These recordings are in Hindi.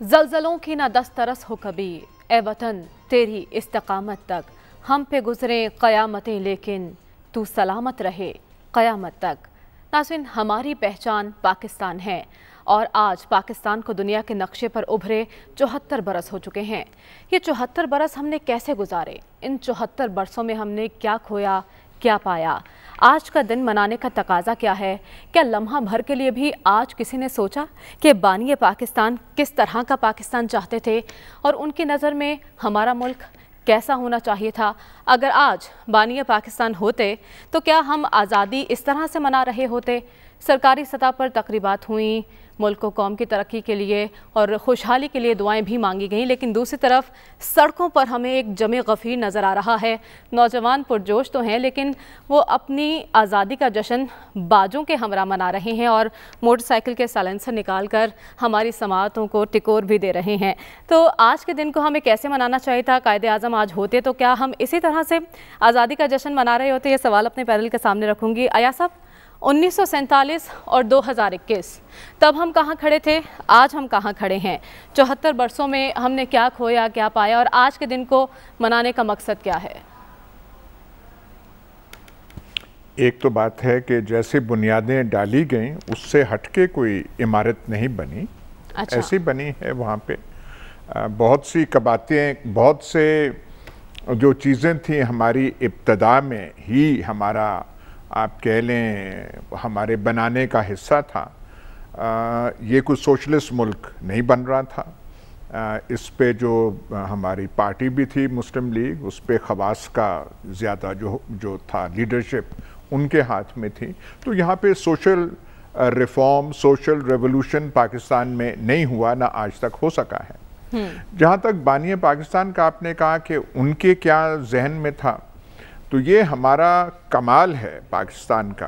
ज़लज़लों की ना दस्तरस हो कभी, ए वतन तेरी इस्तकामत तक। हम पे गुजरे क़यामतें लेकिन तू सलामत रहे क़यामत तक। नाज़रीन, हमारी पहचान पाकिस्तान है और आज पाकिस्तान को दुनिया के नक्शे पर उभरे 74 बरस हो चुके हैं। ये 74 बरस हमने कैसे गुजारे? इन 74 बरसों में हमने क्या खोया, क्या पाया? आज का दिन मनाने का तकाजा क्या है? क्या लम्हा भर के लिए भी आज किसी ने सोचा कि बानी पाकिस्तान किस तरह का पाकिस्तान चाहते थे और उनकी नज़र में हमारा मुल्क कैसा होना चाहिए था? अगर आज बानी पाकिस्तान होते तो क्या हम आज़ादी इस तरह से मना रहे होते? सरकारी सतह पर तकरीबात हुई, मुल्क व कौम की तरक्की के लिए और खुशहाली के लिए दुआएं भी मांगी गईं, लेकिन दूसरी तरफ सड़कों पर हमें एक जमे गफ़ीर नज़र आ रहा है। नौजवान पुरजोश तो हैं, लेकिन वो अपनी आज़ादी का जश्न बाजों के हमरा मना रहे हैं और मोटरसाइकिल के साइलेंसर निकाल कर हमारी समातों को टिकोर भी दे रहे हैं। तो आज के दिन को हमें कैसे मनाना चाहिए था? कायदे आज़म आज होते तो क्या हम इसी तरह से आज़ादी का जश्न मना रहे होते? ये सवाल अपने पैनल के सामने रखूँगी। अया साहब, 1947 और 2021 तब हम कहाँ खड़े थे, आज हम कहाँ खड़े हैं? 74 बरसों में हमने क्या खोया, क्या पाया और आज के दिन को मनाने का मकसद क्या है? एक तो बात है कि जैसे बुनियादें डाली गईं उससे हटके कोई इमारत नहीं बनी। अच्छा। ऐसी बनी है वहाँ पे बहुत सी कबातें, बहुत से जो चीज़ें थी हमारी इब्तदा में ही हमारा, आप कह लें, हमारे बनाने का हिस्सा था। ये कोई सोशलिस्ट मुल्क नहीं बन रहा था। इस पे जो हमारी पार्टी भी थी मुस्लिम लीग, उस पे खवास का ज़्यादा जो था लीडरशिप उनके हाथ में थी। तो यहाँ पे social reform, social revolution Pakistan में नहीं हुआ, ना आज तक हो सका है। जहाँ तक बानी पाकिस्तान का आपने कहा कि उनके क्या जहन में था, तो ये हमारा कमाल है पाकिस्तान का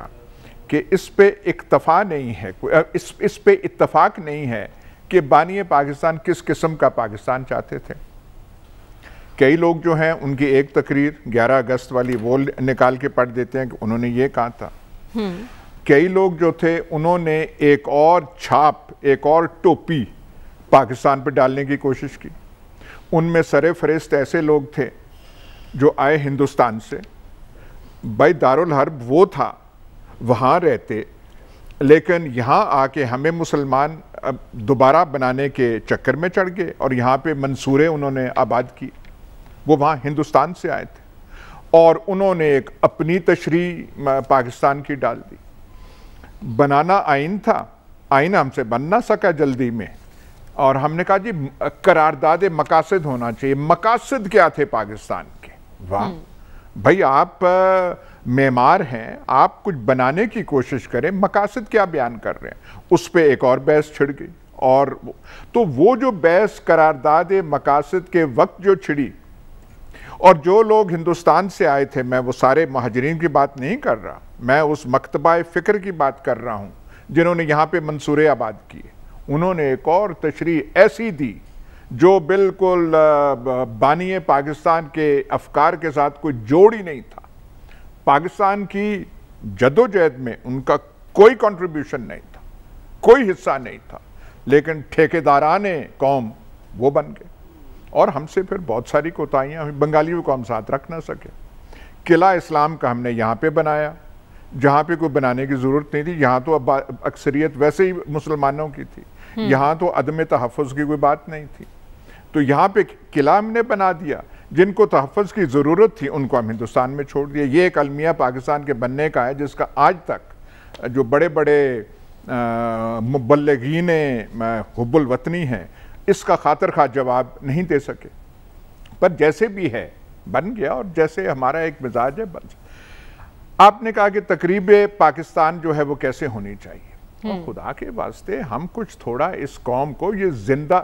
कि इस पे इक्तफा नहीं है, इस पे इत्तफाक नहीं है कि बानी पाकिस्तान किस किस्म का पाकिस्तान चाहते थे। कई लोग जो हैं उनकी एक तकरीर 11 अगस्त वाली वो निकाल के पढ़ देते हैं कि उन्होंने ये कहा था। कई लोग जो थे उन्होंने एक और छाप, एक और टोपी पाकिस्तान पर डालने की कोशिश की। उनमें सरे फहरिस्त ऐसे लोग थे जो आए हिंदुस्तान से, भाई दारुल हर्ब वो था, वहाँ रहते, लेकिन यहाँ आके हमें मुसलमान दोबारा बनाने के चक्कर में चढ़ गए और यहाँ पे मंसूरें उन्होंने आबाद की। वो वहाँ हिंदुस्तान से आए थे और उन्होंने एक अपनी तशरीह पाकिस्तान की डाल दी। बनाना आइन था, आइन हमसे बन ना सका जल्दी में, और हमने कहा जी करारदाद मकासद होना चाहिए। मकासद क्या थे पाकिस्तान के? वाह भाई, आप मेमार हैं, आप कुछ बनाने की कोशिश करें, मकासद क्या बयान कर रहे हैं? उस पर एक और बहस छिड़ गई। और तो वो जो बहस करारदाद मकासद के वक्त जो छिड़ी, और जो लोग हिंदुस्तान से आए थे, मैं वो सारे महाजरीन की बात नहीं कर रहा, मैं उस मकतबा फ़िक्र की बात कर रहा हूँ जिन्होंने यहाँ पे मंसूरे आबाद किए। उन्होंने एक और तशरीह ऐसी दी जो बिल्कुल बानी पाकिस्तान के अफकार के साथ कोई जोड़ ही नहीं था। पाकिस्तान की जदोजहद में उनका कोई कंट्रीब्यूशन नहीं था, कोई हिस्सा नहीं था, लेकिन ठेकेदाराने कौम वो बन गए और हमसे फिर बहुत सारी कोताहियाँ हुई। बंगालियों को हम साथ रख ना सके। किला इस्लाम का हमने यहाँ पे बनाया जहाँ पे कोई बनाने की ज़रूरत नहीं थी। यहाँ तो अब अक्सरियत वैसे ही मुसलमानों की थी, यहाँ तो अदम तहफ़्फ़ुज़ की कोई बात नहीं थी। तो यहाँ पे किला हमने बना दिया, जिनको तहफ़्फ़ुज़ की ज़रूरत थी उनको हम हिंदुस्तान में छोड़ दिया। ये एक अलमिया पाकिस्तान के बनने का है जिसका आज तक जो बड़े बड़े मुबल्लिगीन हुब्बुल वतनी हैं इसका खातिर खा जवाब नहीं दे सके। पर जैसे भी है बन गया, और जैसे हमारा एक मिजाज है बन। आपने कहा कि तकरीब पाकिस्तान जो है वो कैसे होनी चाहिए, और खुदा के वास्ते हम कुछ थोड़ा इस कौम को, ये जिंदा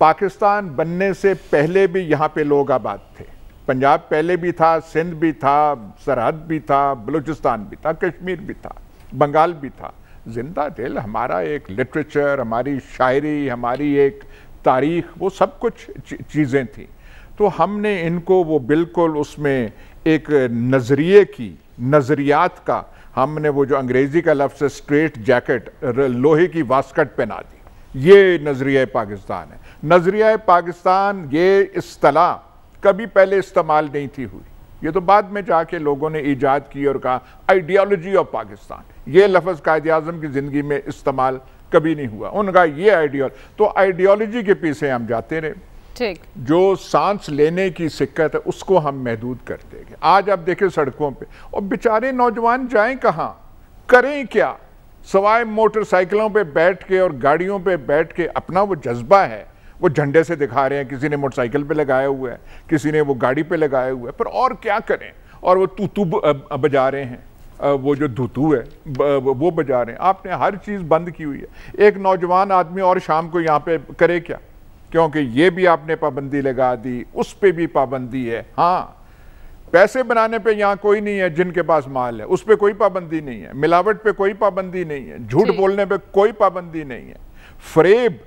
पाकिस्तान बनने से पहले भी यहाँ पे लोग आबाद थे। पंजाब पहले भी था, सिंध भी था, सरहद भी था, बलूचिस्तान भी था, कश्मीर भी था, बंगाल भी था। जिंदा दिल हमारा एक लिटरेचर, हमारी शायरी, हमारी एक तारीख, वो सब कुछ चीज़ें थी। तो हमने इनको वो बिल्कुल उसमें एक नज़रिए की, नज़रियात का, हमने वो जो अंग्रेज़ी का लफ्ज़ स्ट्रेट जैकेट, लोहे की वास्कट पहना दी ये नजरिया पाकिस्तान है। नजरिया पाकिस्तान ये इस्तिलाह कभी पहले इस्तेमाल नहीं थी हुई, ये तो बाद में जाके लोगों ने ईजाद की और कहा आइडियोलॉजी ऑफ पाकिस्तान। ये लफ्ज़ कायद आज़म की ज़िंदगी में इस्तेमाल कभी नहीं हुआ। उनका ये तो आइडियोलॉजी के पीछे हम जाते रहे। ठीक, जो सांस लेने की सिक्कत है उसको हम महदूद कर देंगे। आज आप देखें सड़कों पे, और बेचारे नौजवान जाएं कहाँ, करें क्या, सवाए मोटरसाइकिलों पे बैठ के और गाड़ियों पे बैठ के अपना वो जज्बा है वो झंडे से दिखा रहे हैं। किसी ने मोटरसाइकिल पे लगाया हुआ है, किसी ने वो गाड़ी पे लगाया हुआ है, पर और क्या करें। और वो तू बजा रहे हैं, वो जो धुतू है वो बजा रहे हैं। आपने हर चीज़ बंद की हुई है। एक नौजवान आदमी और शाम को यहाँ पे करे क्या, क्योंकि ये भी आपने पाबंदी लगा दी, उस पर भी पाबंदी है। हाँ, पैसे बनाने पे यहाँ कोई नहीं है, जिनके पास माल है उस पर कोई पाबंदी नहीं है, मिलावट पे कोई पाबंदी नहीं है, झूठ बोलने पे कोई पाबंदी नहीं है, फरेब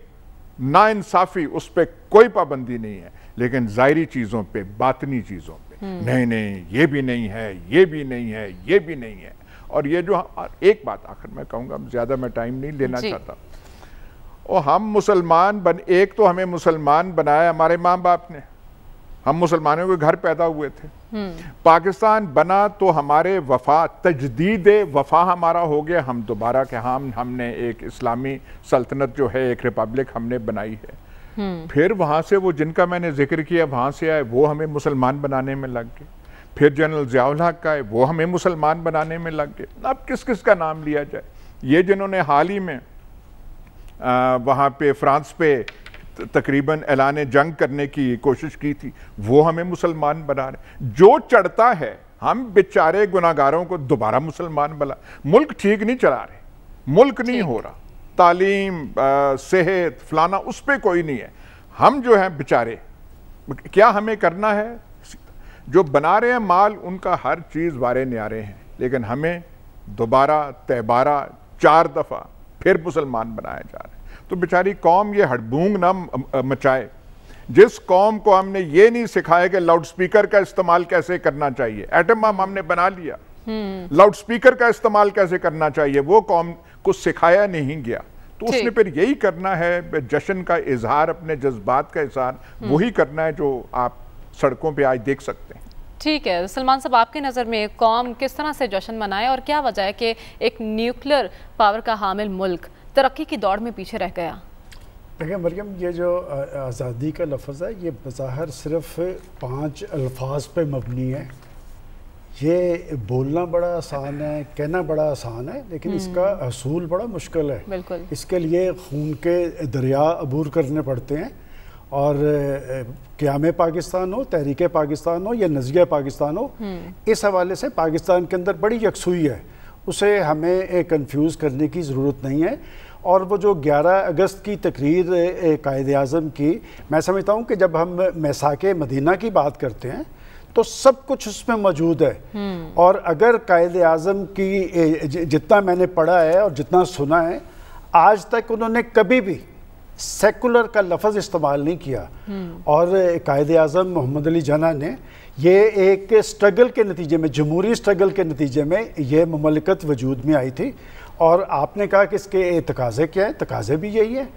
नाइंसाफी उस पर कोई पाबंदी नहीं है। लेकिन ज़ाहिरी चीज़ों पे, बातनी चीज़ों पे नहीं नहीं, ये भी नहीं है, ये भी नहीं है, ये भी नहीं है। और ये जो एक बात आखिर मैं कहूँगा, ज़्यादा मैं टाइम नहीं लेना चाहता, और हम मुसलमान एक तो हमें मुसलमान बनाया हमारे माँ बाप ने, हम मुसलमानों के घर पैदा हुए थे। पाकिस्तान बना तो हमारे वफा, तजदीद वफा हमारा हो गया, हम दोबारा के हमने एक इस्लामी सल्तनत जो है, एक रिपब्लिक हमने बनाई है। फिर वहाँ से वो जिनका मैंने जिक्र किया वहाँ से आए, वो हमें मुसलमान बनाने में लग गए। फिर जनरल ज़ियाउल हक आए, वो हमें मुसलमान बनाने में लग गए। अब किस किस का नाम लिया जाए। ये जिन्होंने हाल ही में वहाँ पे फ्रांस पे तकरीबन ऐलान जंग करने की कोशिश की थी, वो हमें मुसलमान बना रहे। जो चढ़ता है हम बेचारे गुनाहगारों को दोबारा मुसलमान बना। मुल्क ठीक नहीं चला रहे, मुल्क नहीं हो रहा, तालीम सेहत फलाना उस पर कोई नहीं है। हम जो हैं बेचारे, क्या हमें करना है, जो बना रहे हैं माल उनका हर चीज़ वारे न्यारे हैं, लेकिन हमें दोबारा तैबारा 4 दफ़ा फिर मुसलमान बनाया जा रहा है। तो बेचारी कौम ये हड़बूंग ना मचाए। जिस कौम को हमने ये नहीं सिखाया कि लाउड स्पीकर का इस्तेमाल कैसे करना चाहिए, एटम बम हमने बना लिया, लाउड स्पीकर का इस्तेमाल कैसे करना चाहिए वो कौम को सिखाया नहीं गया। तो उसने फिर यही करना है, जश्न का इजहार, अपने जज्बात का इजहार वही करना है जो आप सड़कों पे आज देख सकते हैं। ठीक है सलमान साहब, आपकी नज़र में कौम किस तरह से जश्न मनाए और क्या वजह है कि एक न्यूक्लियर पावर का हामिल मुल्क तरक्की की दौड़ में पीछे रह गया? देखिए मरियम, ये जो आज़ादी का लफ्ज़ है ये बज़ाहिर सिर्फ 5 अल्फाज पे मबनी है। ये बोलना बड़ा आसान है, कहना बड़ा आसान है, लेकिन इसका असूल बड़ा मुश्किल है। बिल्कुल। इसके लिए खून के दरिया अबूर करने पड़ते हैं। और क़याम पाकिस्तान हो, तहरीक पाकिस्तान हो या नज़रिया पाकिस्तान हो, इस हवाले से पाकिस्तान के अंदर बड़ी यकसुई है, उसे हमें कंफ्यूज करने की ज़रूरत नहीं है। और वो जो 11 अगस्त की तकरीर कायद आज़म की, मैं समझता हूँ कि जब हम मैसाके मदीना की बात करते हैं तो सब कुछ उसमें मौजूद है। और अगर कायद आज़म की जितना मैंने पढ़ा है और जितना सुना है, आज तक उन्होंने कभी भी सेकुलर का लफ्ज़ इस्तेमाल नहीं किया। और कायद आज़म मोहम्मद अली जिन्ना ने ये एक स्ट्रगल के नतीजे में, जमहूरी स्ट्रगल के नतीजे में ये ममलिकत वजूद में आई थी। और आपने कहा कि इसके तकाज़े क्या है, तकाज़े भी यही है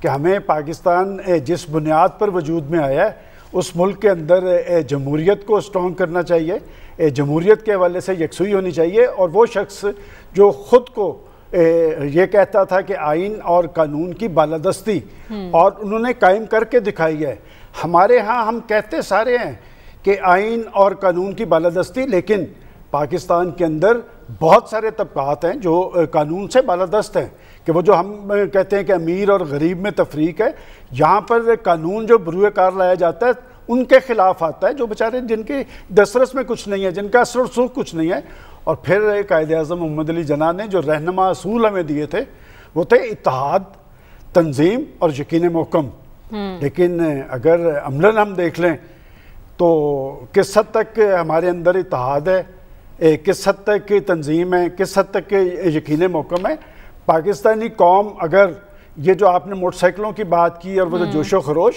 कि हमें पाकिस्तान जिस बुनियाद पर वजूद में आया है उस मुल्क के अंदर जमहूरियत को स्ट्रॉन्ग करना चाहिए, जमहूरियत के हवाले से यकसुई होनी चाहिए। और वो शख्स जो ख़ुद को ये कहता था कि आइन और कानून की बालादस्ती और उन्होंने कायम करके दिखाई है। हमारे यहाँ हम कहते सारे हैं कि आइन और कानून की बालादस्ती, लेकिन पाकिस्तान के अंदर बहुत सारे तबकात हैं जो कानून से बालादस्त हैं। कि वो जो हम कहते हैं कि अमीर और गरीब में तफरीक है, यहाँ पर कानून जो बरूए कार लाया जाता है उनके खिलाफ आता है, जो बेचारे जिनके दस्तरस में कुछ नहीं है, जिनका असर रसूख कुछ नहीं है। और फिर कायद आज़म मोहम्मद अली जिन्ना ने जो रहनुमा असूल हमें दिए थे वो थे इत्तेहाद, तंजीम और यकीन महकम। लेकिन अगर अमलन हम देख लें तो किस हद तक हमारे अंदर इत्तेहाद है, किस हद तक तंजीम है, किस हद तक यकीन महकम है। पाकिस्तानी कौम, अगर ये जो आपने मोटरसाइकिलों की बात की और वो जो जोशो खरोश,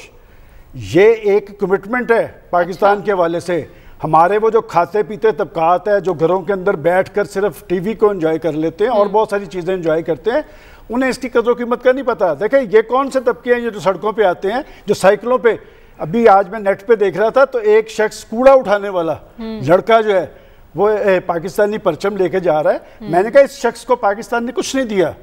ये एक कमिटमेंट है पाकिस्तान के हवाले से। हमारे वो जो खाते पीते तबकात है जो घरों के अंदर बैठकर सिर्फ टीवी को एंजॉय कर लेते हैं और बहुत सारी चीज़ें एंजॉय करते हैं, उन्हें इसकी कदर कीमत का नहीं पता। देखिए ये कौन से तबके हैं ये जो सड़कों पे आते हैं, जो साइकिलों पे, अभी आज मैं नेट पे देख रहा था तो एक शख्स कूड़ा उठाने वाला लड़का जो है वो पाकिस्तानी परचम लेके जा रहा है। मैंने कहा इस शख्स को पाकिस्तान ने कुछ नहीं दिया,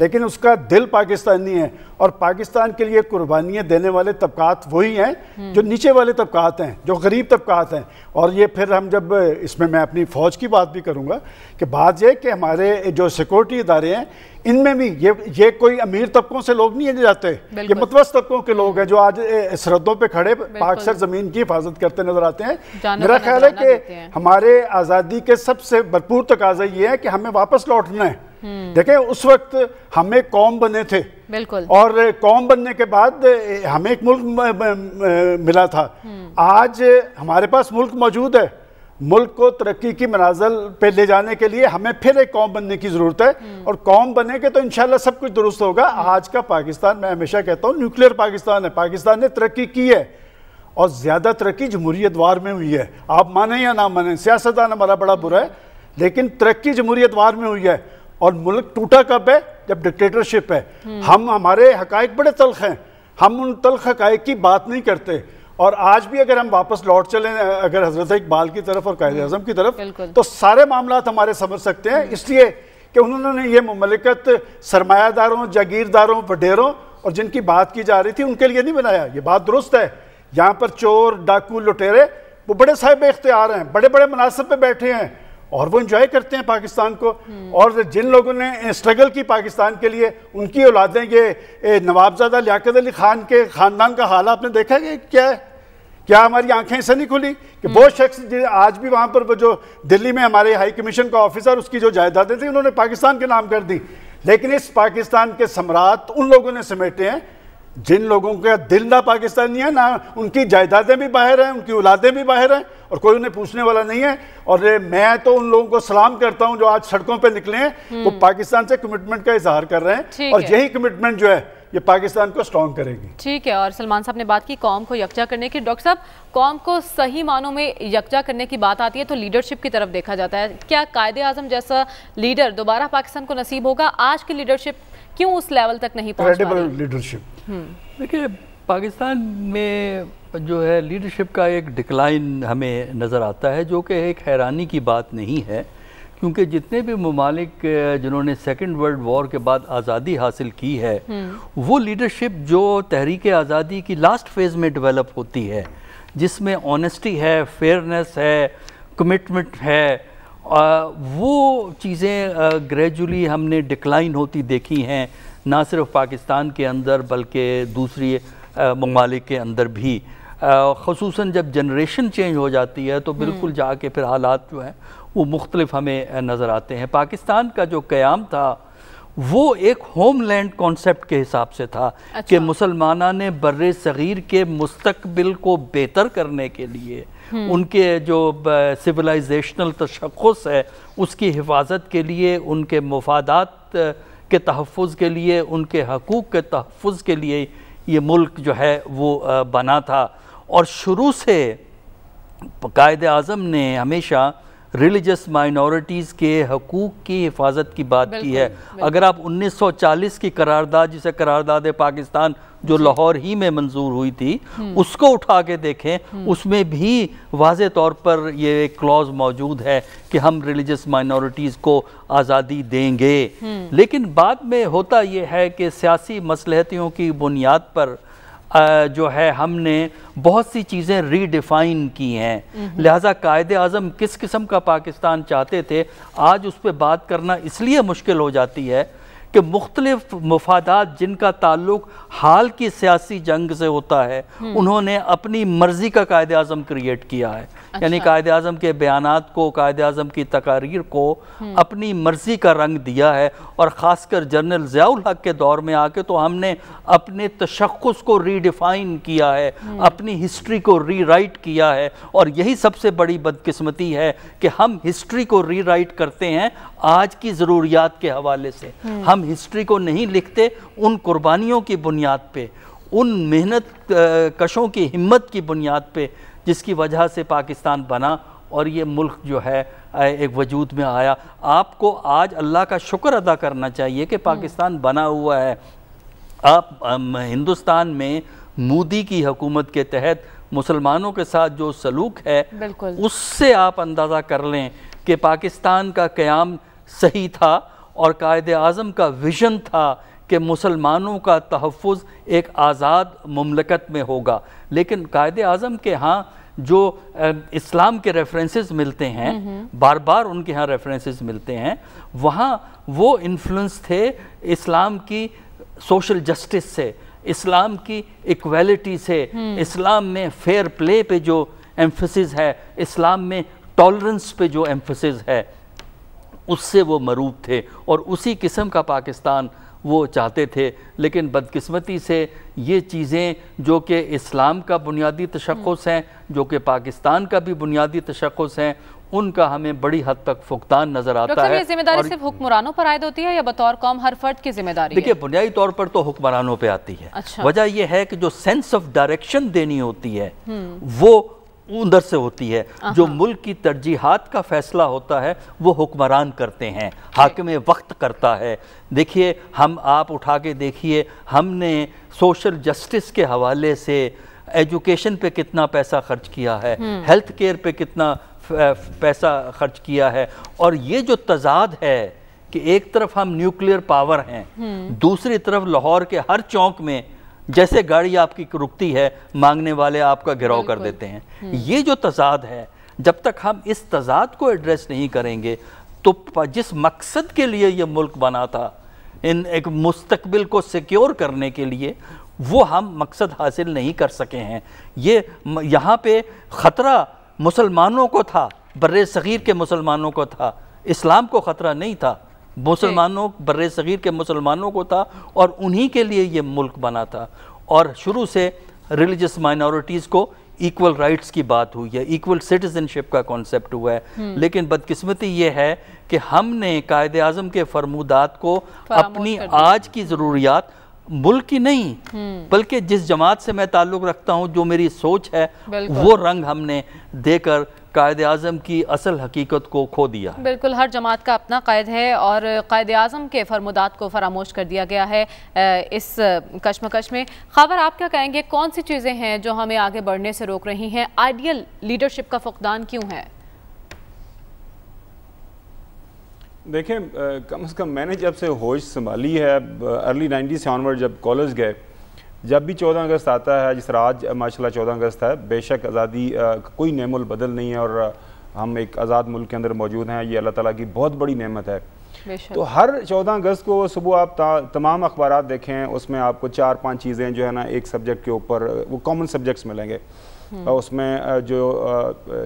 लेकिन उसका दिल पाकिस्तानी है, और पाकिस्तान के लिए कुर्बानियाँ देने वाले तबकात वही हैं जो नीचे वाले तबकात हैं, जो गरीब तबकात हैं। और ये फिर हम जब इसमें मैं अपनी फ़ौज की बात भी करूँगा कि बात यह कि हमारे जो सिक्योरिटी इदारे हैं इनमें भी ये कोई अमीर तबकों से लोग नहीं है जाते, ये मुतवस्सित तबकों के लोग हैं जो आज सरहदों पे खड़े अक्सर ज़मीन की हिफाजत करते नज़र आते हैं। मेरा ख्याल है कि हमारे आज़ादी के सबसे भरपूर तकाजा ये है कि हमें वापस लौटना है। देखें उस वक्त हमें कौम बने थे, बिल्कुल, और कौम बनने के बाद हमें एक मुल्क मिला था। आज हमारे पास मुल्क मौजूद है, मुल्क को तरक्की की मनाज़िल पे ले जाने के लिए हमें फिर एक कौम बनने की ज़रूरत है, और कौम बनेंगे तो इंशाल्लाह सब कुछ दुरुस्त होगा। आज का पाकिस्तान, मैं हमेशा कहता हूँ, न्यूक्लियर पाकिस्तान है। पाकिस्तान ने तरक्की की है और ज़्यादा तरक्की जमहूरियत वार में हुई है। आप माने या ना माने, सियासतदान हमारा बड़ा बुरा है, लेकिन तरक्की जमहूरियत वार में हुई है। और मुल्क टूटा कब है? जब डिक्टेटरशिप है। हमारे हकायक बड़े तल्ख हैं, हम उन तल्ख हकायक की बात नहीं करते। और आज भी अगर हम वापस लौट चलें अगर हजरत इकबाल की तरफ और कायद आज़म की तरफ, तो सारे मामला हमारे समझ सकते हैं, इसलिए कि उन्होंने ये मुमलिकत सरमायादारों, जागीरदारों, वडेरों और जिनकी बात की जा रही थी उनके लिए नहीं बनाया। ये बात दुरुस्त है। यहाँ पर चोर, डाकू, लुटेरे वो बड़े साहिब इख्तियार हैं, बड़े बड़े मनासिब पे बैठे हैं और वो एंजॉय करते हैं पाकिस्तान को। और जिन लोगों ने स्ट्रगल की पाकिस्तान के लिए, उनकी औलादें, ये नवाबजादा लियाकत अली खान के ख़ानदान का हाल आपने देखा कि क्या है? क्या हमारी आंखें ऐसे नहीं खुली कि वो शख्स आज भी वहाँ पर वो जो दिल्ली में हमारे हाई कमीशन का ऑफिसर, उसकी जो जायदादें थी उन्होंने पाकिस्तान के नाम कर दी। लेकिन इस पाकिस्तान के सम्राट उन लोगों ने समेटे हैं जिन लोगों का दिल ना पाकिस्तानी है, ना उनकी जायदादें भी बाहर हैं, उनकी औलादें भी बाहर हैं, और कोई उन्हें पूछने वाला नहीं है। और मैं तो उन लोगों को सलाम करता हूं जो आज सड़कों पे निकले हैं, वो पाकिस्तान से कमिटमेंट का इजहार कर रहे हैं, और यही कमिटमेंट जो है ये पाकिस्तान को स्ट्रॉन्ग करेगी। ठीक है। और सलमान साहब ने बात की कौम को यकजा करने की। डॉक्टर साहब, कौम को सही मानों में यकजा करने की बात आती है तो लीडरशिप की तरफ देखा जाता है। क्या कायद आज़म जैसा लीडर दोबारा पाकिस्तान को नसीब होगा? आज की लीडरशिप क्यों उस लेवल तक नहीं पहुंच पा रही? लीडरशिप, देखिए पाकिस्तान में जो है लीडरशिप का एक डिक्लाइन हमें नज़र आता है, जो कि एक हैरानी की बात नहीं है, क्योंकि जितने भी ममालिक जिन्होंने सेकेंड वर्ल्ड वॉर के बाद आज़ादी हासिल की है, वो लीडरशिप जो तहरीक आज़ादी की लास्ट फेज़ में डेवलप होती है, जिसमें ऑनेस्टी है, फेयरनेस है, कमिटमेंट है, वो चीज़ें ग्रेजुअली हमने डिक्लाइन होती देखी हैं, ना सिर्फ पाकिस्तान के अंदर बल्कि दूसरी ममालिक के अंदर भी। ख़ुसूसन जब जनरेशन चेंज हो जाती है तो बिल्कुल जाके फिर हालात जो हैं वो मुख्तलिफ हमें नज़र आते हैं। पाकिस्तान का जो क़याम था वो एक होमलैंड कॉन्सेप्ट के हिसाब से था। अच्छा। कि मुसलमाना ने बर्रे सग़ीर के मुस्तकबिल को बेहतर करने के लिए, उनके जो सिविलाइजेशनल तशख़्ख़ुस है उसकी हिफाजत के लिए, उनके मफादात के तहफ़्फ़ुज़ के लिए, उनके हकूक़ के तहफ़्फ़ुज़ के लिए ये मुल्क जो है वो बना था। और शुरू से कायद आज़म ने हमेशा रिलीजियस माइनॉरिटीज़ के हकूक़ की हिफाजत की बात की है। अगर आप 1940 की करारदाद, जिसे करारदाद पाकिस्तान जो लाहौर ही में मंजूर हुई थी, उसको उठा के देखें, उसमें भी वाज़े तौर पर ये एक क्लॉज मौजूद है कि हम रिलीजियस माइनॉरिटीज़ को आज़ादी देंगे। लेकिन बाद में होता ये है कि सियासी मसलहतियों की बुनियाद पर जो है हमने बहुत सी चीज़ें रीडिफ़ाइन की हैं। लिहाजा कायदे आज़म किस किस्म का पाकिस्तान चाहते थे, आज उस पर बात करना इसलिए मुश्किल हो जाती है कि मुख्तलिफ मफादात जिनका ताल्लुक हाल की सियासी जंग से होता है, उन्होंने अपनी मर्ज़ी का कायदे आज़म क्रिएट किया है। अच्छा। यानी कायदे आज़म के बयानात को, कायदे आज़म की तकारीर को अपनी मर्ज़ी का रंग दिया है। और ख़ासकर जनरल ज़ियाउल हक़ के दौर में आके तो हमने अपने तशख़्ख़ुस को रीडिफ़ाइन किया है, अपनी हिस्ट्री को रीराइट किया है। और यही सबसे बड़ी बदकिस्मती है कि हम हिस्ट्री को रीराइट करते हैं आज की ज़रूरियात के हवाले से। हम हिस्ट्री को नहीं लिखते उन कुर्बानियों की बुनियाद पे, उन मेहनत कशों की हिम्मत की बुनियाद पे जिसकी वजह से पाकिस्तान बना और ये मुल्क जो है एक वजूद में आया। आपको आज अल्लाह का शुक्र अदा करना चाहिए कि पाकिस्तान बना हुआ है। आप हिंदुस्तान में मोदी की हुकूमत के तहत मुसलमानों के साथ जो सलूक है उससे आप अंदाज़ा कर लें कि पाकिस्तान का क़याम सही था और कायदे आज़म का विज़न था कि मुसलमानों का तहफ़्फ़ुज़ एक आज़ाद मुमलकत में होगा। लेकिन कायदे आज़म के यहाँ जो इस्लाम के रेफरेंसेस मिलते हैं, बार बार उनके यहाँ रेफरेंसेस मिलते हैं, वहाँ वो इन्फ्लुएंस थे इस्लाम की सोशल जस्टिस से, इस्लाम की इक्वालिटी से, इस्लाम में फेयर प्ले पे जो एम्फसिस है, इस्लाम में टॉलरेंस पे जो एम्फसिस है, उससे वो मरूब थे और उसी किस्म का पाकिस्तान वो चाहते थे। लेकिन बदकिस्मती से ये चीज़ें जो कि इस्लाम का बुनियादी तशख़्ख़ुस हैं, जो कि पाकिस्तान का भी बुनियादी तशख़्ख़ुस हैं, उनका हमें बड़ी हद तक फुकदान नज़र आता है। ये जिम्मेदारी सिर्फ हुक्मरानों पर आयद होती है या बतौर कौम हर फर्द की जिम्मेदारी? देखिए, बुनियादी तौर पर तो हुक्मरानों पे आती है। अच्छा। वजह यह है कि जो सेंस ऑफ डायरेक्शन देनी होती है वो उधर से होती है। जो मुल्क की तरजीहात का फैसला होता है वो हुक्मरान करते हैं, हाकिम वक्त करता है। देखिए, हम आप उठा के देखिए, हमने सोशल जस्टिस के हवाले से एजुकेशन पे कितना पैसा खर्च किया है, हेल्थ केयर पे कितना पैसा खर्च किया है। और ये जो तजाद है कि एक तरफ हम न्यूक्लियर पावर हैं, दूसरी तरफ लाहौर के हर चौक में जैसे गाड़ी आपकी रुकती है, मांगने वाले आपका घेराव कर देते हैं। ये जो तजाद है, जब तक हम इस तजाद को एड्रेस नहीं करेंगे तो जिस मकसद के लिए ये मुल्क बना था, इन एक मुस्तकबिल को सिक्योर करने के लिए, वो हम मकसद हासिल नहीं कर सके हैं। ये यहाँ पे ख़तरा मुसलमानों को था, बर्रे सग़ीर के मुसलमानों को था, इस्लाम को ख़तरा नहीं था। मुसलमानों, बर्रे सग़ीर के मुसलमानों को था और उन्हीं के लिए ये मुल्क बना था। और शुरू से रिलीजियस माइनॉरिटीज़ को इक्वल राइट्स की बात हुई है, इक्वल सिटीजनशिप का कॉन्सेप्ट हुआ है। लेकिन बदकिस्मती ये है कि हमने कायदे आज़म के फरमूदात को अपनी आज की ज़रूरियात, मुल्क की नहीं बल्कि जिस जमात से मैं ताल्लुक़ रखता हूँ, जो मेरी सोच है, वो रंग हमने देकर कायदे आज़म की असल हकीकत को खो दिया। बिल्कुल, हर जमात का अपना कायद है और कायदे आज़म के फरमुदात को फरामोश कर दिया गया है इस कश्मकश में। खबर, आप क्या कहेंगे, कौन सी चीज़ें हैं जो हमें आगे बढ़ने से रोक रही हैं? आइडियल लीडरशिप का फुकदान क्यों है? देखें, कम से कम मैंने जब से होश संभाली है, अर्ली 90s से ऑनवर्ड, जब कॉलेज गए, जब भी 14 अगस्त आता है, जिस तरह आज माशाल्लाह 14 अगस्त है, बेशक आज़ादी कोई नेमुल बदल नहीं है और हम एक आज़ाद मुल्क के अंदर मौजूद हैं, ये अल्लाह ताला की बहुत बड़ी नेमत है। तो हर 14 अगस्त को सुबह आप तमाम अखबारात देखें, उसमें आपको 4-5 चीज़ें जो है ना एक सब्जेक्ट के ऊपर, वो कॉमन सब्जेक्ट्स मिलेंगे। उसमें जो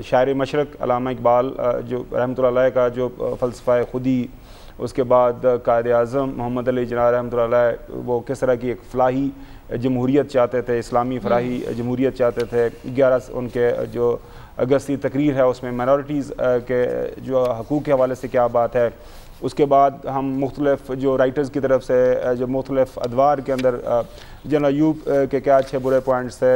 शायर मशरक़ अल्लामा इकबाल जो रहमतुल्लाह अलैह का जो फ़लसफ़ा खुदी, उसके बाद कायदे आज़म मोहम्मद अली जिन्ना रहमतुल्लाह अलैह, वो किस तरह की एक फ़लाही जमहूरियत चाहते थे, इस्लामी फ़लाही जमहूरियत चाहते थे। 11 उनके जो अगस्ती तकरीर है उसमें माइनॉरिटीज़ के जो हकूक़ के हवाले से क्या बात है। उसके बाद हम मुख्तलिफ जो राइटर्स की तरफ से जो मुख्तलिफ अदवार के अंदर जनरल अयूब के क्या अच्छे बुरे पॉइंट्स थे,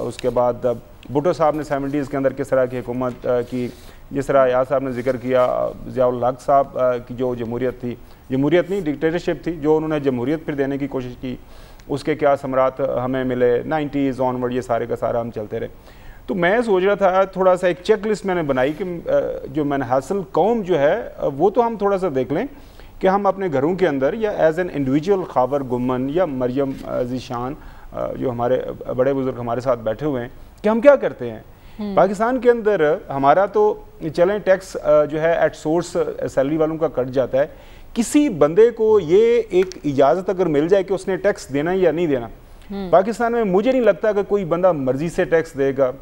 उसके बाद भुट्टो साहब ने 70s के अंदर किस तरह की हुकूमत की, जिस तरह याद साहब ने जिक्र किया ज़ियाउल हक साहब की जो जमहूरियत थी, जमहूरियत नहीं डिक्टेटरशिप थी, जो उन्होंने जमहूरियत फिर देने की कोशिश की, उसके क्या समरात हमें मिले। 90s ऑनवर्ड ये सारे का सारा हम चलते रहे। तो मैं सोच रहा था, थोड़ा सा एक चेक लिस्ट मैंने बनाई कि जो मैंने हासिल कौम जो है वो तो हम थोड़ा सा देख लें कि हम अपने घरों के अंदर या एज एन इंडिविजुअल खाबर गुमन या मरियम ज़ीशान जो हमारे बड़े बुजुर्ग हमारे साथ बैठे हुए हैं, कि हम क्या करते हैं पाकिस्तान के अंदर। हमारा तो चलें टैक्स जो है एट सोर्स सैलरी वालों का कट जाता है। किसी बंदे को ये एक इजाज़त अगर मिल जाए कि उसने टैक्स देना या नहीं देना, पाकिस्तान में मुझे नहीं लगता कि कोई बंदा मर्जी से टैक्स देगा।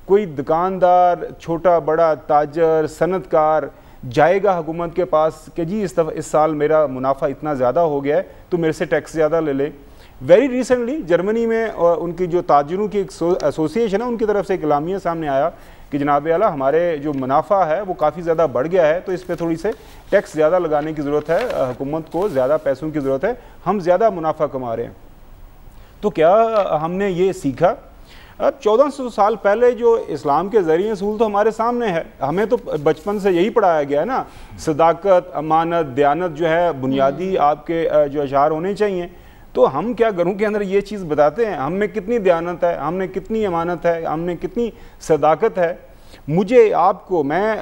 कोई दुकानदार, छोटा बड़ा ताजर, सनतकार जाएगा हुकूमत के पास कि जी इस साल मेरा मुनाफा इतना ज़्यादा हो गया है तो मेरे से टैक्स ज़्यादा ले ले। वेरी रिसेंटली जर्मनी में उनकी जो ताजरों की एसोसिएशन है, उनकी तरफ से एक इलामिया सामने आया कि जनाब आला हमारे जो मुनाफा है वो काफ़ी ज़्यादा बढ़ गया है, तो इस पर थोड़ी से टैक्स ज़्यादा लगाने की ज़रूरत है, हुकूमत को ज़्यादा पैसों की ज़रूरत है, हम ज़्यादा मुनाफा कमा रहे हैं। तो क्या हमने ये सीखा अब 1400 साल पहले जो इस्लाम के ज़रिए असूल तो हमारे सामने है, हमें तो बचपन से यही पढ़ाया गया है ना, सदाकत, अमानत, दयानत जो है बुनियादी आपके जो अशार होने चाहिए। तो हम क्या घरों के अंदर ये चीज़ बताते हैं, हम में कितनी दयानत है, हमने कितनी अमानत है, हमने कितनी सदाकत है। मुझे आपको मैं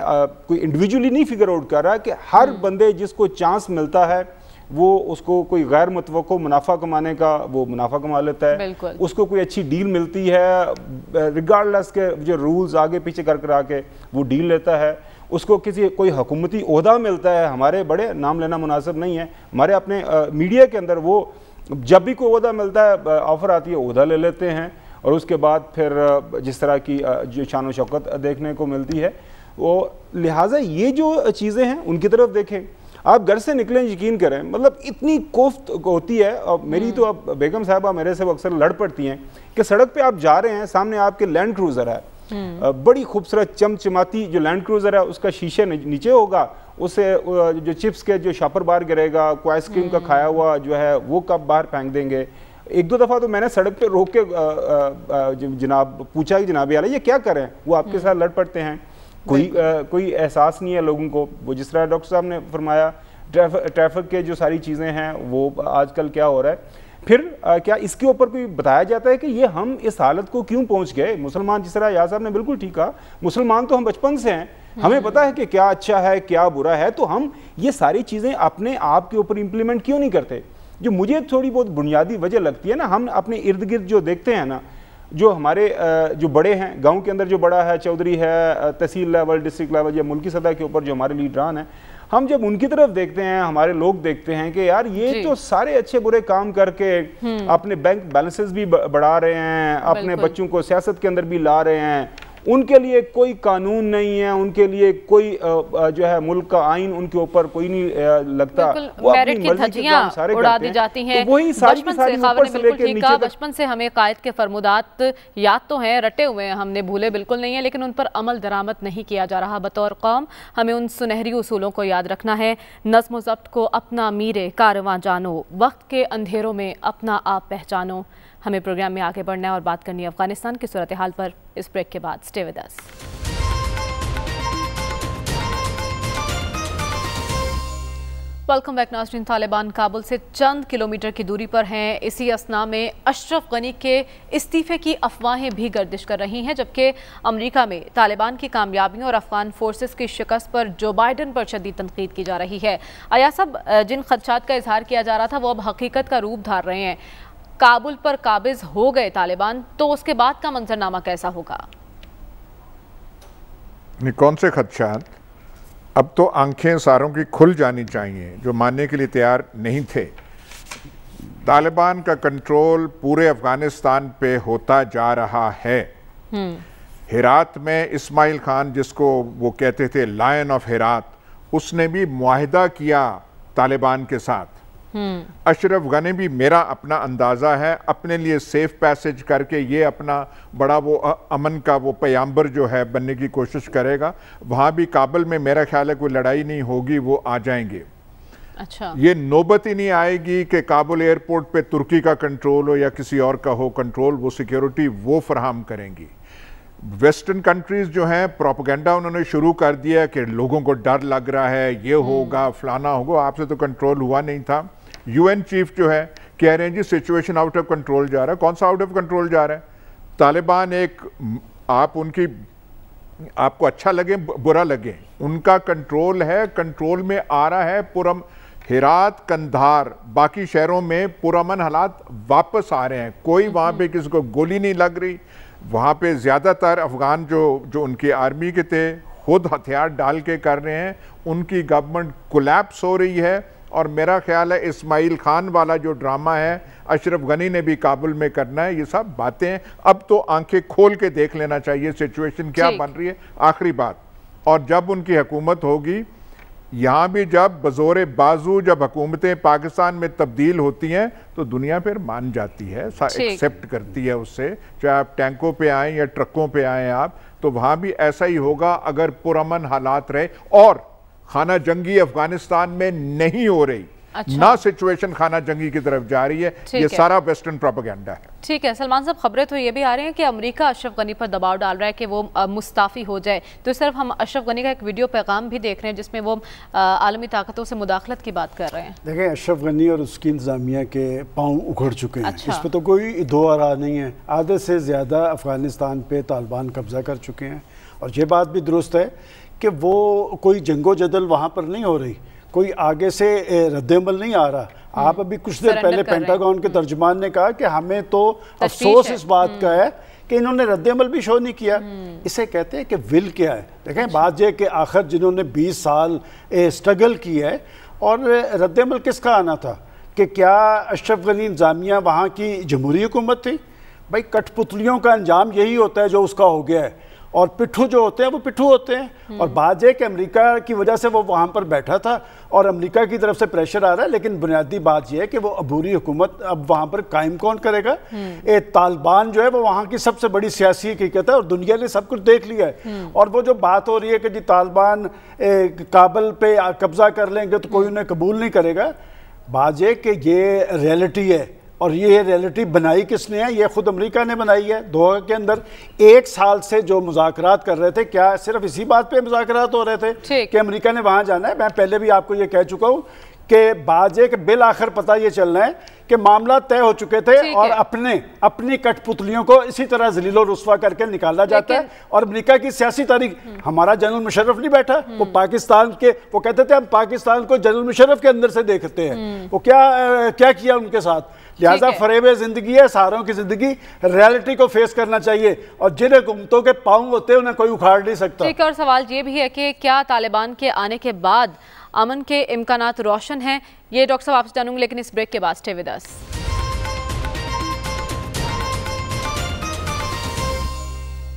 कोई इंडिविजुअली नहीं फिगर आउट कर रहा कि हर बंदे जिसको चांस मिलता है वो उसको कोई गैर मुतवक्को मुनाफा कमाने का वो मुनाफा कमा लेता है, उसको कोई अच्छी डील मिलती है रिगार्डलेस के जो रूल्स आगे पीछे कर कर आके वो डील लेता है, उसको किसी कोई हुकूमती ओहदा मिलता है। हमारे बड़े नाम लेना मुनासिब नहीं है, हमारे अपने मीडिया के अंदर वो जब भी कोई ओहदा मिलता है ऑफ़र आती है ओहदा ले लेते हैं, और उसके बाद फिर जिस तरह की जो शान व शौकत देखने को मिलती है वो, लिहाजा ये जो चीज़ें हैं उनकी तरफ देखें। आप घर से निकलें, यकीन करें, मतलब इतनी कोफ्त होती है। और मेरी तो अब बेगम साहबा मेरे से अक्सर लड़ पड़ती हैं कि सड़क पे आप जा रहे हैं, सामने आपके लैंड क्रूज़र है, बड़ी खूबसूरत चमचमाती जो लैंड क्रूज़र है उसका शीशे नीचे होगा, उसे जो चिप्स के जो शॉपर बार गिरेगा, कोई आइसक्रीम का खाया हुआ जो है वो कप बाहर फेंक देंगे। एक दो दफ़ा तो मैंने सड़क पे रोक के जनाब पूछा कि जनाब यार ये क्या करें, वो आपके साथ लड़ पड़ते हैं। कोई एहसास नहीं है लोगों को। वो जिस तरह डॉक्टर साहब ने फरमाया ट्रैफिक के जो सारी चीज़ें हैं वो आजकल क्या हो रहा है, फिर क्या इसके ऊपर कोई बताया जाता है कि ये हम इस हालत को क्यों पहुंच गए। मुसलमान, जिस तरह याद साहब ने बिल्कुल ठीक कहा, मुसलमान तो हम बचपन से हैं, हमें पता है कि क्या अच्छा है क्या बुरा है, तो हम ये सारी चीज़ें अपने आप के ऊपर इम्प्लीमेंट क्यों नहीं करते। जो मुझे थोड़ी बहुत बुनियादी वजह लगती है ना, हम अपने इर्द गिर्द जो देखते हैं ना, जो हमारे जो बड़े हैं गांव के अंदर, जो बड़ा है चौधरी है, तहसील लेवल, डिस्ट्रिक्ट लेवल या मुल्की सतह के ऊपर जो हमारे लीडरान हैं, हम जब उनकी तरफ देखते हैं, हमारे लोग देखते हैं कि यार ये तो सारे अच्छे बुरे काम करके अपने बैंक बैलेंसेस भी बढ़ा रहे हैं, अपने बच्चों को सियासत के अंदर भी ला रहे हैं, उनके लिए कोई कानून नहीं है, उनके लिए कोई जो है मुल्क का आइन उनके ऊपर कोई नहीं लगता, वो अपनी मर्जी के काम सारे उड़ा दी जाती हैं। तो वही सारी की सारी ऊपर से लेके नीचे तक। बचपन से हमें कायद के फरमुदात याद तो हैं, रटे हुए हैं, हमने भूले बिल्कुल नहीं है, लेकिन उन पर अमल दरामद नहीं किया जा रहा। बतौर कौम हमें उन सुनहरी उसूलों को याद रखना है। नज़्म व ज़ब्त को अपना मीरे कारवां जानो, वक्त के अंधेरों में अपना आप पहचानो। हमें प्रोग्राम में आगे बढ़ना है और बात करनी है अफगानिस्तान की सूरत हाल पर। इस ब्रेक के बाद stay with us. Welcome back नाज़रीन। तालिबान काबुल से चंद किलोमीटर की दूरी पर हैं। इसी असना में अशरफ गनी के इस्तीफे की अफवाहें भी गर्दिश कर रही हैं, जबकि अमेरिका में तालिबान की कामयाबियों और अफगान फोर्सेस की शिकस्त पर जो बाइडन पर शदीद तनकीद की जा रही है। आया सब जिन खदशात का इजहार किया जा रहा था वो अब हकीकत का रूप धार रहे हैं। काबुल पर काबिज हो गए तालिबान, तो उसके बाद का मंजरनामा कैसा होगा? कौन से खदशात? अब तो आंखें सारों की खुल जानी चाहिए जो मानने के लिए तैयार नहीं थे। तालिबान का कंट्रोल पूरे अफगानिस्तान पे होता जा रहा है। हेरात में इस्माइल खान, जिसको वो कहते थे लायन ऑफ हेरात, उसने भी मुआहिदा किया तालिबान के साथ। अशरफ गनी भी, मेरा अपना अंदाज़ा है, अपने लिए सेफ पैसेज करके ये अपना बड़ा वो अमन का वो पैगंबर जो है बनने की कोशिश करेगा। वहाँ भी काबुल में मेरा ख्याल है कोई लड़ाई नहीं होगी, वो आ जाएंगे। अच्छा, ये नौबत ही नहीं आएगी कि काबुल एयरपोर्ट पे तुर्की का कंट्रोल हो या किसी और का हो कंट्रोल, वो सिक्योरिटी वो फराहम करेंगी। वेस्टर्न कंट्रीज जो हैं, प्रोपेगेंडा उन्होंने शुरू कर दिया कि लोगों को डर लग रहा है, ये होगा फलाना होगा, आपसे तो कंट्रोल हुआ नहीं था। यूएन चीफ जो है कह रहे हैं जी सिचुएशन आउट ऑफ कंट्रोल जा रहा है। कौन सा आउट ऑफ कंट्रोल जा रहा है? तालिबान एक, आप उनकी, आपको अच्छा लगे बुरा लगे, उनका कंट्रोल है, कंट्रोल में आ रहा है। पुरम हेरात, कंधार, बाकी शहरों में पुरअमन हालात वापस आ रहे हैं। कोई वहाँ पे किसी को गोली नहीं लग रही। वहाँ पे ज़्यादातर अफगान जो उनकी आर्मी के थे खुद हथियार डाल के कर रहे हैं। उनकी गवर्नमेंट कोलैप्स हो रही है। और मेरा ख्याल है इस्माइल खान वाला जो ड्रामा है अशरफ गनी ने भी काबुल में करना है। ये सब बातें अब तो आंखें खोल के देख लेना चाहिए सिचुएशन क्या बन रही है। आखिरी बात, और जब उनकी हुकूमत होगी, यहाँ भी जब बज़ोरे बाजू जब हुकूमतें पाकिस्तान में तब्दील होती हैं तो दुनिया फिर मान जाती है, एक्सेप्ट करती है उससे, चाहे आप टैंकों पे आएँ या ट्रकों पे आएँ आप, तो वहाँ भी ऐसा ही होगा अगर पुरअमन हालात रहे। और खाना जंगी अफगानिस्तान में नहीं हो रही, ना सिचुएशन खाना जंगी की तरफ जा रही है। ये सारा वेस्टर्न प्रोपेगेंडा है। ठीक है सलमान साहब, खबरें तो ये भी आ रही हैं कि अमेरिका अशरफ गनी पर दबाव डाल रहा है कि वो मुस्ताफ़ी हो जाए। तो इस तरफ हम अशरफ गनी का एक वीडियो पैगाम भी देख रहे हैं जिसमें वो आलमी ताकतों से मुदाखलत की बात कर रहे हैं। देखें, अशरफ गनी और उसकी इंतजामिया के पाँव उखड़ चुके हैं। इस पर तो कोई दो आरा नहीं है। आधे से ज़्यादा अफगानिस्तान पे तालिबान कब्जा कर चुके हैं। और ये बात भी दुरुस्त है कि वो कोई जंगो जदल वहाँ पर नहीं हो रही, कोई आगे से रद्दमल नहीं आ रहा। आप अभी कुछ देर पहले पेंटागन के तर्जुमान ने कहा कि हमें तो अफसोस इस बात का है कि इन्होंने रद्दमल भी शो नहीं किया। इसे कहते हैं कि विल क्या है। देखें, बात यह कि आखिर जिन्होंने 20 साल स्ट्रगल की है, और रद्दमल किसका आना था कि क्या अशरफ गनी इंतजामिया वहाँ की जमहूरी हुकूमत थी? भाई, कठपुतलियों का अंजाम यही होता है जो उसका हो गया है, और पिट्ठू जो होते हैं वो पिट्ठू होते हैं। और बात है कि अमेरिका की वजह से वो वहाँ पर बैठा था और अमेरिका की तरफ से प्रेशर आ रहा है, लेकिन बुनियादी बात यह है कि वो अबूरी हुकूमत अब वहाँ पर कायम कौन करेगा? तालिबान जो है वो वहाँ की सबसे बड़ी सियासी हकीकत है और दुनिया ने सब कुछ देख लिया है। और वो जो बात हो रही है कि जी तालिबान काबुल पे कब्जा कर लेंगे तो कोई उन्हें कबूल नहीं करेगा, बात यह कि ये रियलिटी है। और ये रियलिटी बनाई किसने है? ये खुद अमेरिका ने बनाई है। दोहा के अंदर 1 साल से जो मुज़ाकरात कर रहे थे, क्या सिर्फ इसी बात पे मुज़ाकरात हो रहे थे कि अमेरिका ने वहाँ जाना है? मैं पहले भी आपको ये कह चुका हूँ कि बाजे के बिल आखिर पता ये चलना है कि मामला तय हो चुके थे और अपनी कठपुतलियों को इसी तरह जलीलो रुस्वा करके निकाला जाता है। और अमेरिका की सियासी तारीख, हमारा जनरल मुशर्रफ नहीं बैठा, वो पाकिस्तान के, वो कहते थे हम पाकिस्तान को जनरल मुशर्रफ के अंदर से देखते हैं। वो क्या किया उनके साथ? लिहाजा फरेब जिंदगी है, सारों की जिंदगी, रियलिटी को फेस करना चाहिए। और जिन हुकूमतों के पाँव होते हैं उन्हें कोई उखाड़ नहीं सकता। ठीक है, और सवाल ये भी है कि क्या तालिबान के आने के बाद अमन के इम्कानात रोशन हैं? ये डॉक्टर साहब आपसे जानूंगी, लेकिन इस ब्रेक के बाद stay with us.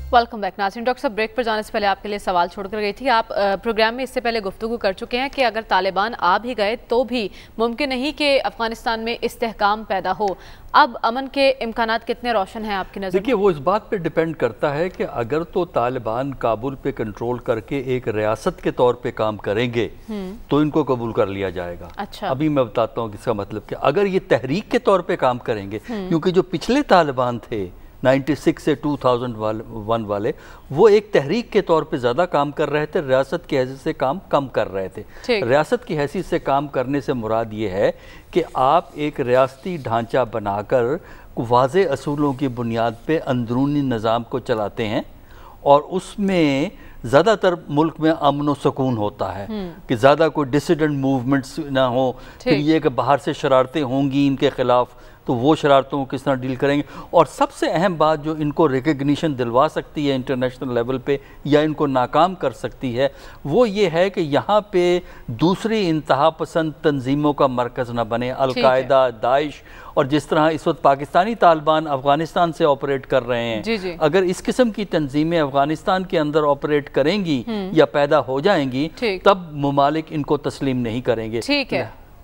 Welcome back नाज़रीन। डॉक्टर साहब, ब्रेक पर जाने से पहले आपके लिए सवाल छोड़कर गई थी। आप प्रोग्राम में इससे पहले गुफ्तगू कर चुके हैं कि अगर तालिबान आ भी गए तो भी मुमकिन नहीं कि अफगानिस्तान में इस्तेहकाम पैदा हो। अब अमन के इम्कानात कितने रोशन हैं आपकी नज़र? देखिए, वो इस बात पे डिपेंड करता है कि अगर तो तालिबान काबुल पे कंट्रोल करके एक रियासत के तौर पे काम करेंगे तो इनको कबूल कर लिया जाएगा। अच्छा। अभी मैं बताता हूँ इसका मतलब क्या। अगर ये तहरीक के तौर पे काम करेंगे, क्योंकि जो पिछले तालिबान थे 96 से 2001 वाले, वो एक तहरीक के तौर पे ज़्यादा काम कर रहे थे, रियासत की हैसियत से काम कम कर रहे थे। रियासत की हैसियत से काम करने से मुराद ये है कि आप एक रियासती ढांचा बनाकर वाज़े असूलों की बुनियाद पे अंदरूनी निज़ाम को चलाते हैं और उसमें ज़्यादातर मुल्क में अमन व सुकून होता है कि ज़्यादा कोई डिसिडेंट मूवमेंट्स ना हो। फिर ये कि बाहर से शरारतें होंगी इनके ख़िलाफ़, तो वो शरारतों को किस तरह डील करेंगे। और सबसे अहम बात जो इनको रिकग्निशन दिलवा सकती है इंटरनेशनल लेवल पे या इनको नाकाम कर सकती है, वो ये है कि यहाँ पे दूसरी इंतहा पसंद तंजीमों का मरकज़ ना बने, अलकायदा, दाइश, और जिस तरह इस वक्त पाकिस्तानी तालिबान अफगानिस्तान से ऑपरेट कर रहे हैं, अगर इस किस्म की तंजीमें अफगानिस्तान के अंदर ऑपरेट करेंगी या पैदा हो जाएंगी, तब मुमालिक इनको तस्लीम नहीं करेंगे।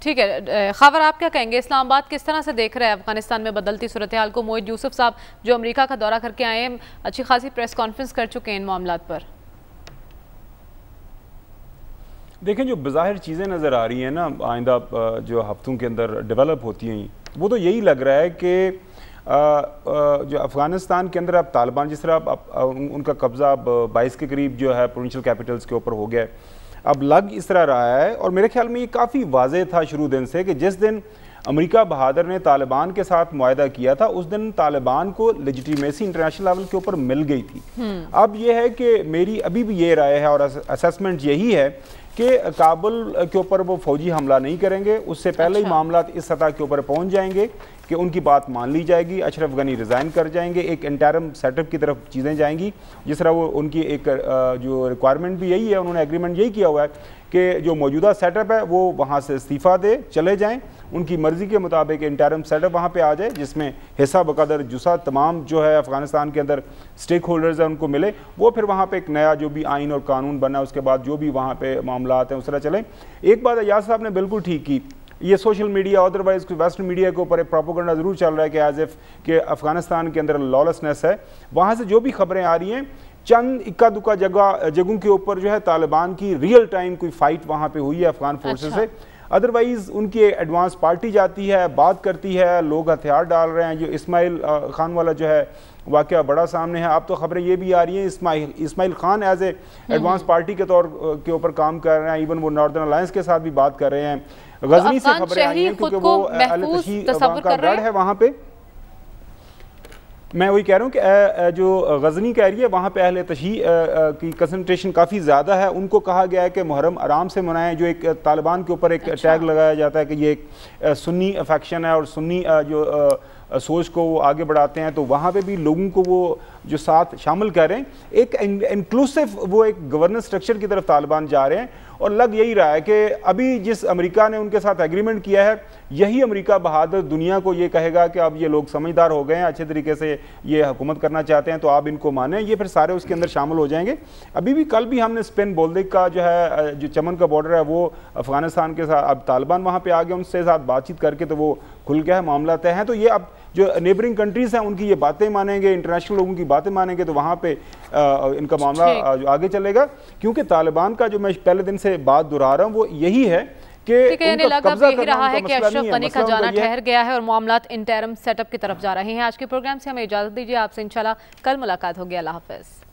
ठीक है, खबर आप क्या कहेंगे? इस्लामाबाद किस तरह से देख रहे हैं अफगानिस्तान में बदलती सूरत हाल को? मोहित यूसुफ साहब जो अमेरिका का दौरा करके आए हैं, अच्छी खासी प्रेस कॉन्फ्रेंस कर चुके हैं इन मामलात पर। देखें, जो बज़ाहिर चीज़ें नज़र आ रही हैं ना आइंदा जो हफ्तों के अंदर डेवलप होती हैं, वो तो यही लग रहा है कि जो अफ़गानिस्तान के अंदर अब तालिबान जिस तरह उनका कब्ज़ा अब 22 के करीब जो है प्रोविंशियल कैपिटल्स के ऊपर हो गया है, अब लग इस तरह रहा है। और मेरे ख्याल में ये काफ़ी वाज़ेह था शुरू दिन से कि जिस दिन अमेरिका बहादुर ने तालिबान के साथ मुआहदा किया था, उस दिन तालिबान को लेजिटिमेसी इंटरनेशनल लेवल के ऊपर मिल गई थी। अब ये है कि मेरी अभी भी ये राय है और असेसमेंट यही है कि काबुल के ऊपर वो फौजी हमला नहीं करेंगे, उससे पहले ही मामला इस सतह के ऊपर पहुंच जाएंगे कि उनकी बात मान ली जाएगी, अशरफ गनी रिज़ाइन कर जाएंगे, एक इंटरम सेटअप की तरफ चीज़ें जाएंगी। जिस तरह वो उनकी एक जो रिक्वायरमेंट भी यही है, उन्होंने एग्रीमेंट यही किया हुआ है कि जो मौजूदा सेटअप है वो वहाँ से इस्तीफ़ा दे चले जाएँ, उनकी मर्ज़ी के मुताबिक इंटरम सेटअप वहाँ पे आ जाए जिसमें हिस्सा बकदर जुसा तमाम जो है अफ़गानिस्तान के अंदर स्टेक होल्डर्स हैं उनको मिले, वो फिर वहाँ पे एक नया जो भी आइन और कानून बना, उसके बाद जो भी वहाँ पे मामला हैं उस तरह चलें। एक बात अयाज साहब ने बिल्कुल ठीक की, ये social media otherwise western media के ऊपर एक प्रोपेगेंडा ज़रूर चल रहा है कि एज इफ़ कि अफ़गानिस्तान के अंदर लॉलेसनेस है। वहाँ से जो भी खबरें आ रही हैं, चंद इक्का दुक्का जगहों के ऊपर जो है तालिबान की रियल टाइम कोई फाइट वहाँ पे हुई है अफगान फोर्सेस से। अदरवाइज़ उनकी एडवांस पार्टी जाती है, बात करती है, लोग हथियार डाल रहे हैं। जो इस्माइल खान वाला जो है वाक़या बड़ा सामने है। अब तो खबरें ये भी आ रही हैं Ismail Khan as a advance party के तौर के ऊपर काम कर रहे हैं। इवन वो नॉर्दर्न अलायंस के साथ भी बात कर रहे हैं। गजनी से खबरें आई हैं क्योंकि वो का गढ़ है वहाँ पे। मैं वही कह रहा हूँ कि जो गजनी का एरिया वहाँ पे अहले तशी की कंसंट्रेशन काफ़ी ज़्यादा है। उनको कहा गया है कि मुहर्रम आराम से मनाएं। जो एक तालिबान के ऊपर एक टैग लगाया जाता है कि ये एक सुन्नी फैक्शन है और सुन्नी जो सोच को वो आगे बढ़ाते हैं, तो वहाँ पे भी लोगों को वो जो साथ शामिल कर रहे हैं, एक इंक्लूसिव वो एक गवर्नेंस स्ट्रक्चर की तरफ तालिबान जा रहे हैं। और लग यही रहा है कि अभी जिस अमेरिका ने उनके साथ एग्रीमेंट किया है, यही अमेरिका बहादुर दुनिया को ये कहेगा कि अब ये लोग समझदार हो गए हैं, अच्छे तरीके से ये हुकूमत करना चाहते हैं, तो आप इनको माने। ये फिर सारे उसके अंदर शामिल हो जाएंगे। अभी भी कल भी हमने स्पिन बोल्दिक का जो है जो चमन का बॉर्डर है वो अफगानिस्तान के साथ, अब तालिबान वहाँ पर आ गए, उनसे साथ बातचीत करके तो वो खुल गया है, मामला तय है। तो ये अब जो नेबरिंग कंट्रीज़ हैं उनकी ये बातें मानेंगे, इंटरनेशनल लोगों की बातें मानेंगे, तो वहाँ पे इनका मामला आगे चलेगा। क्योंकि तालिबान का जो मैं पहले दिन से बात दोहरा रहा हूँ वो यही है कि यही रहा है कि अशरफ गनी का जाना ठहर गया है और मामलात इंटरिम सेटअप की तरफ जा रहे हैं। आज के प्रोग्राम से हमें इजाज़त दीजिए, आपसे इंशाल्लाह कल मुलाकात होगी। अल्लाह हाफ़िज़।